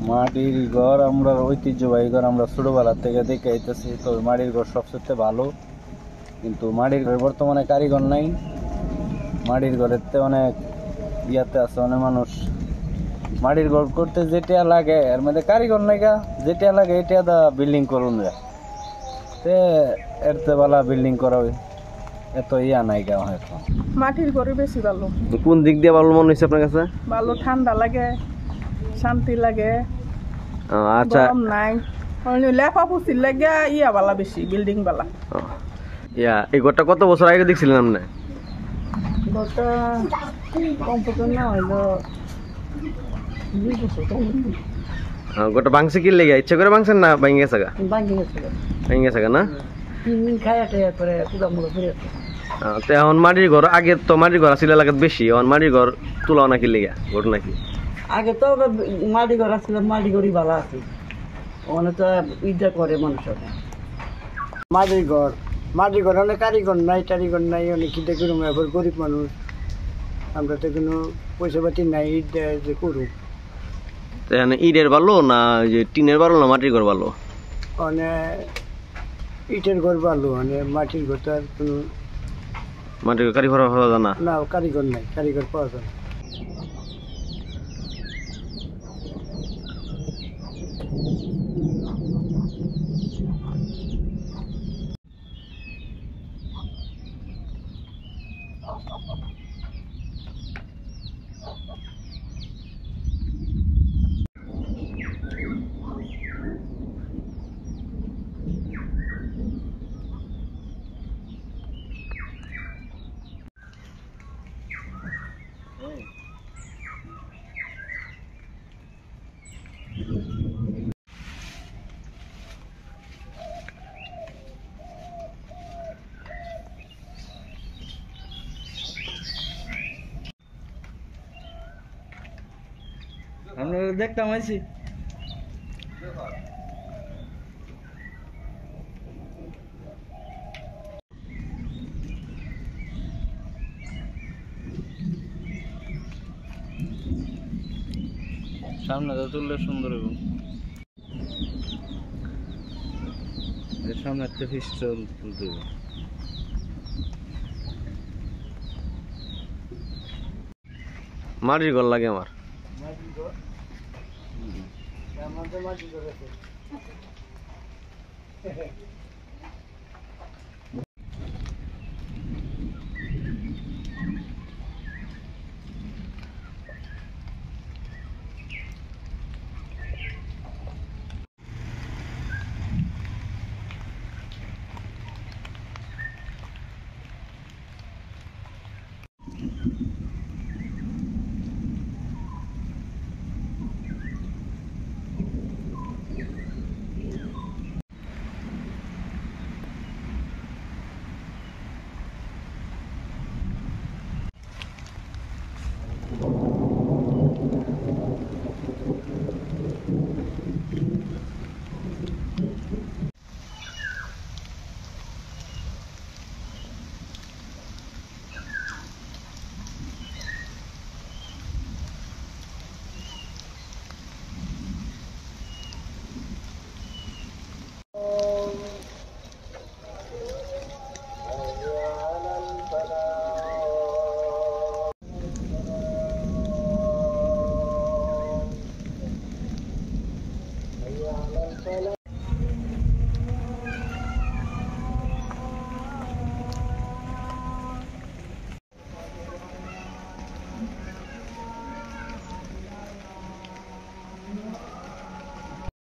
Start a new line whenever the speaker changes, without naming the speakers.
মাটির ঘর আমরা ঐতিহ্যবাহী ঘর আমরা ছোটবেলা থেকে দেখে আইতেছি, তবে মাটির ঘর সবচেয়ে ভালো। কিন্তু মাটির ঘরে বর্তমানে কারিগর নাই। মাটির ঘরের অনেক ইয়াতে আছে, অনেক মানুষ মাটির ঘর করতে যেটা লাগে এর মধ্যে কারিগর নাই গা, যেটা লাগে এটা দা বিল্ডিং করুন যায় তে এর বেলা বিল্ডিং করা এত ইয়া নাই গা। এখন
মাটির ঘরে বেশি ভালো।
কোন দিক দিয়ে ভালো মনে হচ্ছে আপনার কাছে?
ভালো, ঠান্ডা লাগে, শান্তি লাগে।
আচ্ছা,
গরম নাই। লেপা পুষির লাগে ইয়া বালা বেশি, বিল্ডিং বালা।
এই ঘরটা কত বছর আগে দেখছিলেন আপনি?
ঘরটা কমপক্ষে না হইলো 20 বছর।
ঘরটা ভাঙছে কি লেগে? ইচ্ছা করে ভাঙছেন না ভাঙে গেছে গা? ভাঙে গেছে গা না?
3 দিন খাইয়া টাইয়া পরে পুরা মুড়ো ফিরে আসছে।
তো এখন মাটির ঘর, আগে তো মাটির ঘর আসলে লাগাত বেশি, এখন মাটির ঘর তুলাও নাকি লেগে ঘর নাকি?
আগে তো মাটি ঘর আসছিল, মাটি ঘরই ভালো আছে। ওখানে তো ইটা করে মানুষ। মাটির ঘর অনেক কারিগর নাই, অনেক খিদে করুম। এবার গরিব মানুষ আমরা তো কোনো পয়সা পাতি নাই, ইট দেয় যে করুক।
এখানে ইটের ভালো না যে টিনের ভালো না মাটির ঘর ভালো?
মানে ইটের ঘর ভালো, মানে মাটির ঘর তো আর কোনো
মাটির ঘর কারিগর পাওয়া যায় না।
না, কারিগর নাই, কারিগর পাওয়া যায় না।
আমরা দেখতাম আইছি। সামনে তো তুললে সুন্দর হবে। সামনে একটা পিস্টল তুলতে হবে।
মাটির ঘর লাগে আমার।
মাটির ঘর আমাদের মাটির ঘর আছে।